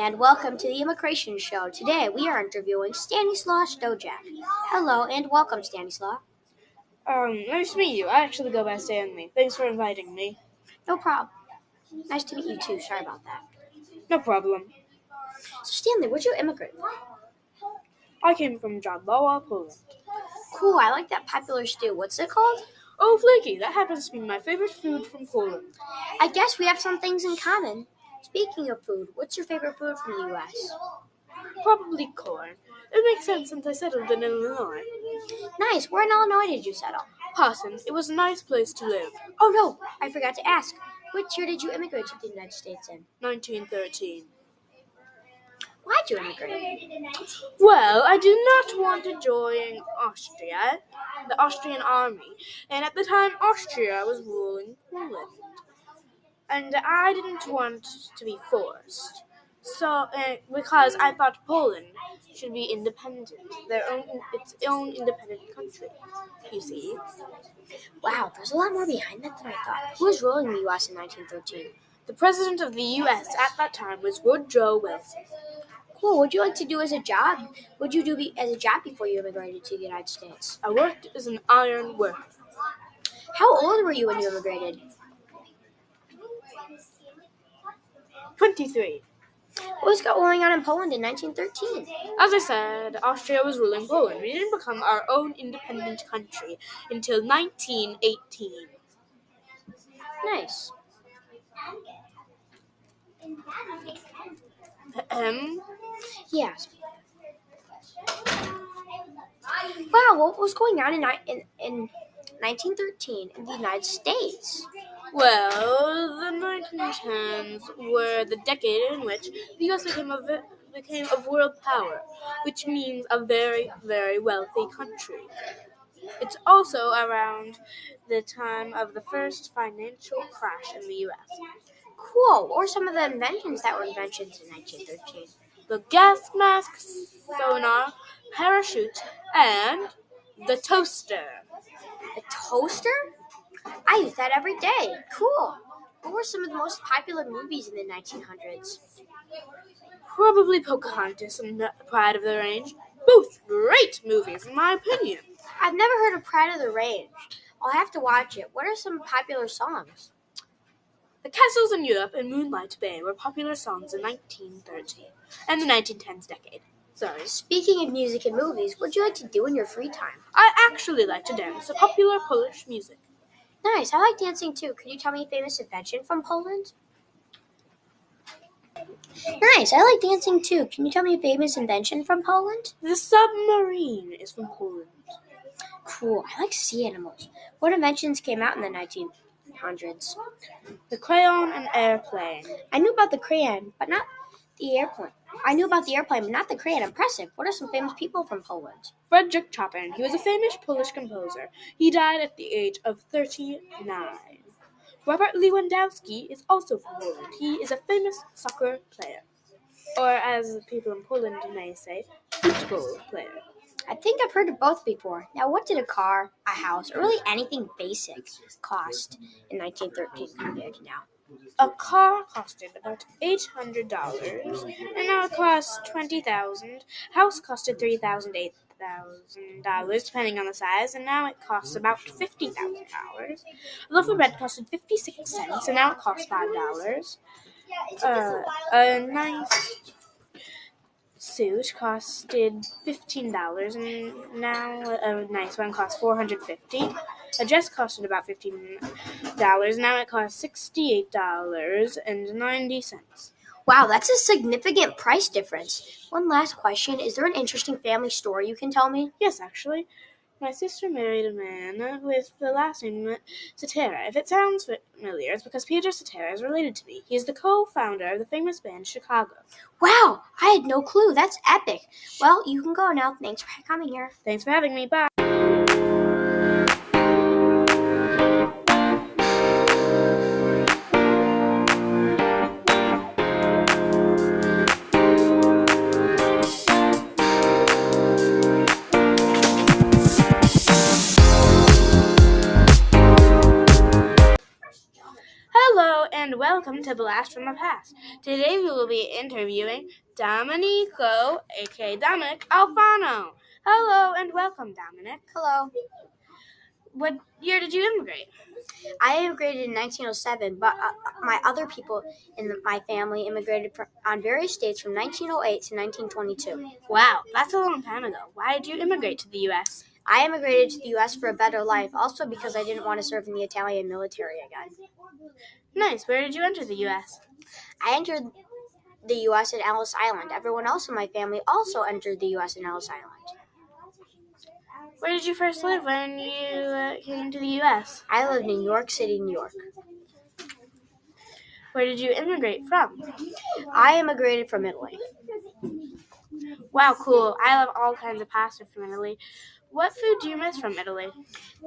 and welcome to the Immigration Show. Today we are interviewing Stanislaw Stojak. Hello and welcome, Stanislaw. Nice to meet you. I actually go by Stanley. Thanks for inviting me. No problem. Nice to meet you too. Sorry about that. No problem. So Stanley, where'd you immigrate from? I came from Jadlowa, Poland. Cool, I like that popular stew. What's it called? Oh, flaky. That happens to be my favorite food from Poland. I guess we have some things in common. Speaking of food, what's your favorite food from the U.S.? Probably corn. It makes sense since I settled in Illinois. Nice. Where in Illinois did you settle? Parsons. It was a nice place to live. Oh no, I forgot to ask. Which year did you immigrate to the United States in? 1913. Why'd you immigrate? Well, I did not want to join Austria, the Austrian army, and at the time Austria was ruling Poland. And I didn't want to be forced. So, because I thought Poland should be independent, its own independent country, you see. Wow, there's a lot more behind that than I thought. Who was ruling the U.S. in 1913? The president of the U.S. at that time was Woodrow Wilson. Cool. What'd you like to do as a job? What'd you do as a job before you immigrated to the United States? I worked as an iron worker. How old were you when you immigrated? 23. What was going on in Poland in 1913? As I said, Austria was ruling Poland. We didn't become our own independent country until 1918. Nice. Yes. Wow, what was going on in 1913 in the United States? Well, the 1910s were the decade in which the U.S. became a world power, which means a very, very wealthy country. It's also around the time of the first financial crash in the U.S. Cool. What were some of the inventions that were inventions in 1913? The gas mask, sonar, parachute, and the toaster. The toaster? I use that every day. Cool. What were some of the most popular movies in the 1900s? Probably Pocahontas and Pride of the Range. Both great movies, in my opinion. I've never heard of Pride of the Range. I'll have to watch it. What are some popular songs? The Castles in Europe and Moonlight Bay were popular songs in 1913 and the 1910s decade. Sorry. Speaking of music and movies, what do you like to do in your free time? I actually like to dance to popular Polish music. Nice. I like dancing too. Could you tell me a famous invention from Poland? Nice. I like dancing too. Can you tell me a famous invention from Poland? The submarine is from Poland. Cool. I like sea animals. What inventions came out in the 1900s? The crayon and airplane. I knew about the crayon, but not the airplane. I knew about the airplane, but not the crayon. Impressive. What are some famous people from Poland? Frederick Chopin. He was a famous Polish composer. He died at the age of 39. Robert Lewandowski is also from Poland. He is a famous soccer player. Or, as people in Poland may say, football player. I think I've heard of both before. Now, what did a car, a house, or really anything basic cost in 1913 compared to now? A car costed about $800, and now it costs $20,000. House costed $3,000, $8,000, depending on the size, and now it costs about $50,000. A loaf of bread costed 56 cents, and now it costs $5. A nice suit costed $15, and now a nice one costs $450. A dress costed about $15, now it costs $68.90. Wow, that's a significant price difference. One last question. Is there an interesting family story you can tell me? Yes, actually. My sister married a man with the last name Cetera. If it sounds familiar, it's because Peter Cetera is related to me. He is the co-founder of the famous band Chicago. Wow, I had no clue. That's epic. Well, you can go now. Thanks for coming here. Thanks for having me. Bye. and welcome to Blast from the Past. Today we will be interviewing Domenico, aka Dominic Alfano. Hello and welcome, Dominic. Hello. What year did you immigrate? I immigrated in 1907, but my other people in my family immigrated on various dates from 1908 to 1922. Wow, that's a long time ago. Why did you immigrate to the U.S.? I immigrated to the U.S. for a better life, also because I didn't want to serve in the Italian military again. Nice. Where did you enter the U.S.? I entered the U.S. at Ellis Island. Everyone else in my family also entered the U.S. in Ellis Island. Where did you first live when you came to the U.S.? I lived in New York City, New York. Where did you immigrate from? I immigrated from Italy. Wow, cool. I love all kinds of pasta from Italy. What food do you miss from Italy?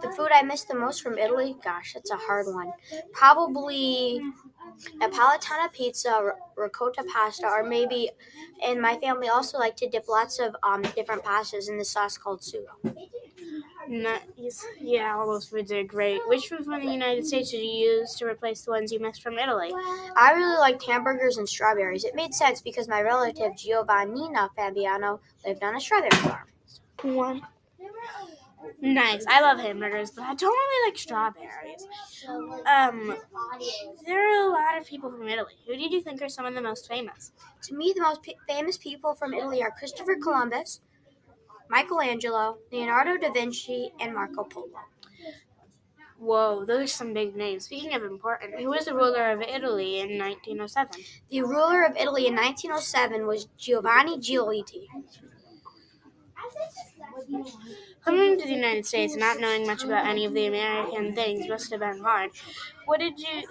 The food I miss the most from Italy? Gosh, that's a hard one. Probably Napolitana pizza, ricotta pasta, or maybe, and my family also like to dip lots of different pastas in the sauce called sugo. Nice. Yeah, all those foods are great. Which food from the United States did you use to replace the ones you missed from Italy? I really liked hamburgers and strawberries. It made sense because my relative Giovannina Fabiano lived on a strawberry farm. One. Nice. I love hamburgers, but I don't really like strawberries. There are a lot of people from Italy. Who did you think are some of the most famous? To me, the most famous people from Italy are Christopher Columbus, Michelangelo, Leonardo da Vinci, and Marco Polo. Whoa, those are some big names. Speaking of important, who was the ruler of Italy in 1907? The ruler of Italy in 1907 was Giovanni Giolitti. Coming to the United States and not knowing much about any of the American things must have been hard. What did you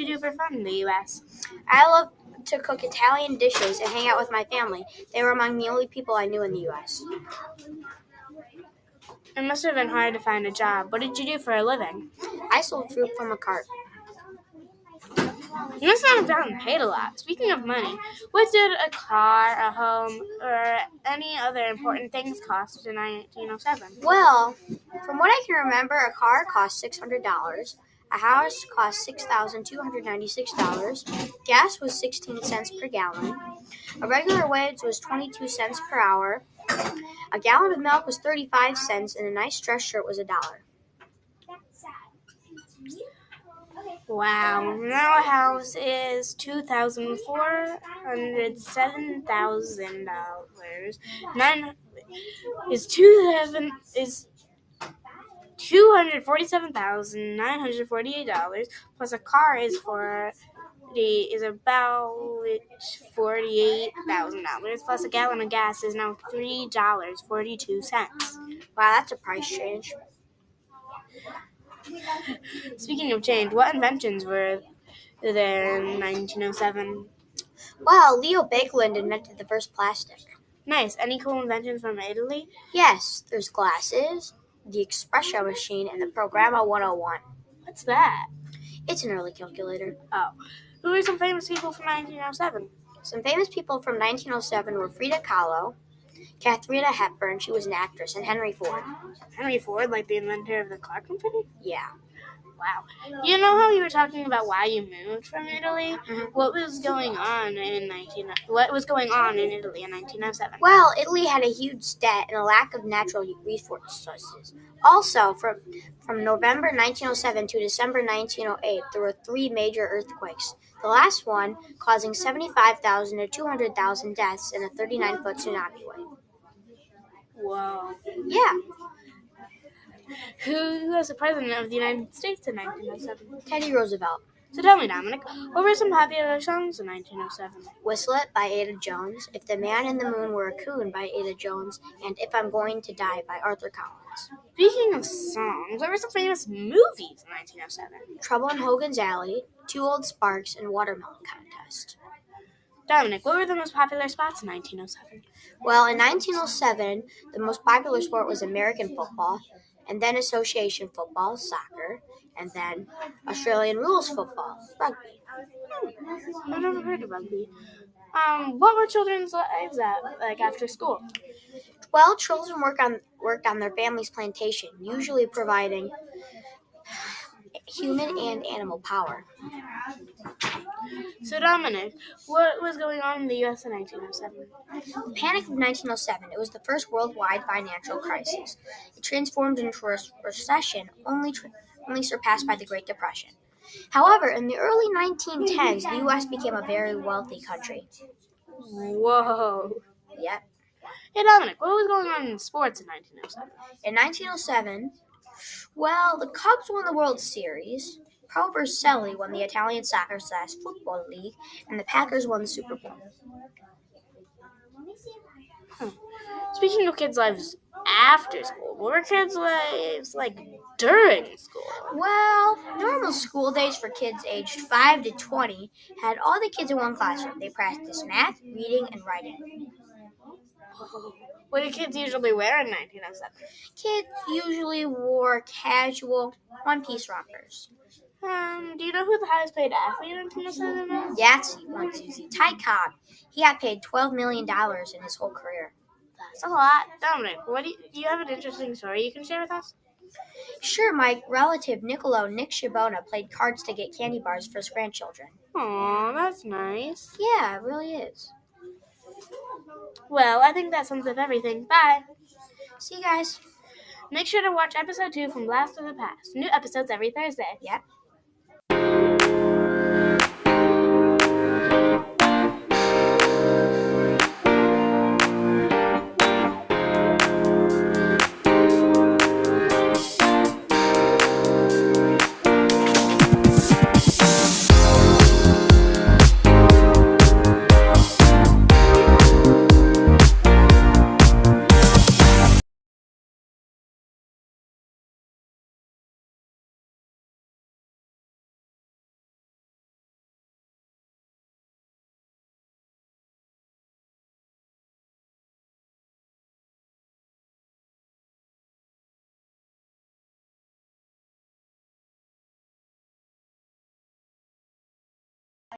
do for fun in the U.S.? I love to cook Italian dishes and hang out with my family. They were among the only people I knew in the U.S. It must have been hard to find a job. What did you do for a living? I sold fruit from a cart. You must not have gotten paid a lot. Speaking of money, what did a car, a home, or any other important things cost in 1907? Well, from what I can remember, a car cost $600. A house cost $6,296. Gas was 16 cents per gallon. A regular wage was 22 cents per hour. A gallon of milk was 35 cents, and a nice dress shirt was $1. Wow, now a house is $2,407,000. $247,948 plus a car is about $48,000 plus a gallon of gas is now $3.42. Wow, that's a price change. Speaking of change, what inventions were there in 1907? Wow, Leo Baekeland invented the first plastic. Nice. Any cool inventions from Italy? Yes, there's glasses, the espresso machine, and the Programma 101. What's that? It's an early calculator. Oh. Who are some famous people from 1907? Some famous people from 1907 were Frida Kahlo, Katharina Hepburn, she was an actress, and Henry Ford. Henry Ford, like the inventor of the car company? Yeah. Wow. You know how you were talking about why you moved from Italy? Mm-hmm. What was going on in Italy in 1907? Well, Italy had a huge debt and a lack of natural resources. Also, from November 1907 to December 1908, there were 3 major earthquakes. The last one causing 75,000 to 200,000 deaths and a 39-foot tsunami wave. Whoa. Yeah. Who was the president of the United States in 1907? Teddy Roosevelt. So tell me, Dominic, what were some popular songs in 1907? Whistle It by Ada Jones, If the Man in the Moon Were a Coon by Ada Jones, and If I'm Going to Die by Arthur Collins. Speaking of songs, what were some famous movies in 1907? Trouble in Hogan's Alley, Two Old Sparks, and Watermelon Contest. Dominic, what were the most popular sports in 1907? Well, in 1907, the most popular sport was American football, and then association football, soccer, and then Australian rules football, rugby. I've never heard of rugby. What were children's lives like after school? Well, children worked on their family's plantation, usually providing human and animal power. So, Dominic, what was going on in the U.S. in 1907? The Panic of 1907, it was the first worldwide financial crisis. It transformed into a recession only surpassed by the Great Depression. However, in the early 1910s, the U.S. became a very wealthy country. Whoa. Yep. Hey, Dominic, what was going on in sports in 1907? In 1907, well, the Cubs won the World Series, Pro Vercelli won the Italian Soccer/Football League, and the Packers won the Super Bowl. Speaking of kids' lives after school, what were kids' lives like during school? Well, normal school days for kids aged 5 to 20 had all the kids in one classroom. They practiced math, reading, and writing. What did kids usually wear in 1907? Kids usually wore casual one-piece rompers. Do you know who the highest paid athlete in 1907 is? That's easy. Ty Cobb. He got paid $12 million in his whole career. That's a lot. Dominic, do you have an interesting story you can share with us? Sure, my relative Nick Shabona played cards to get candy bars for his grandchildren. Aw, that's nice. Yeah, it really is. Well, I think that sums up everything. Bye. See you guys. Make sure to watch episode 2 from Blast of the Past. New episodes every Thursday. Yep.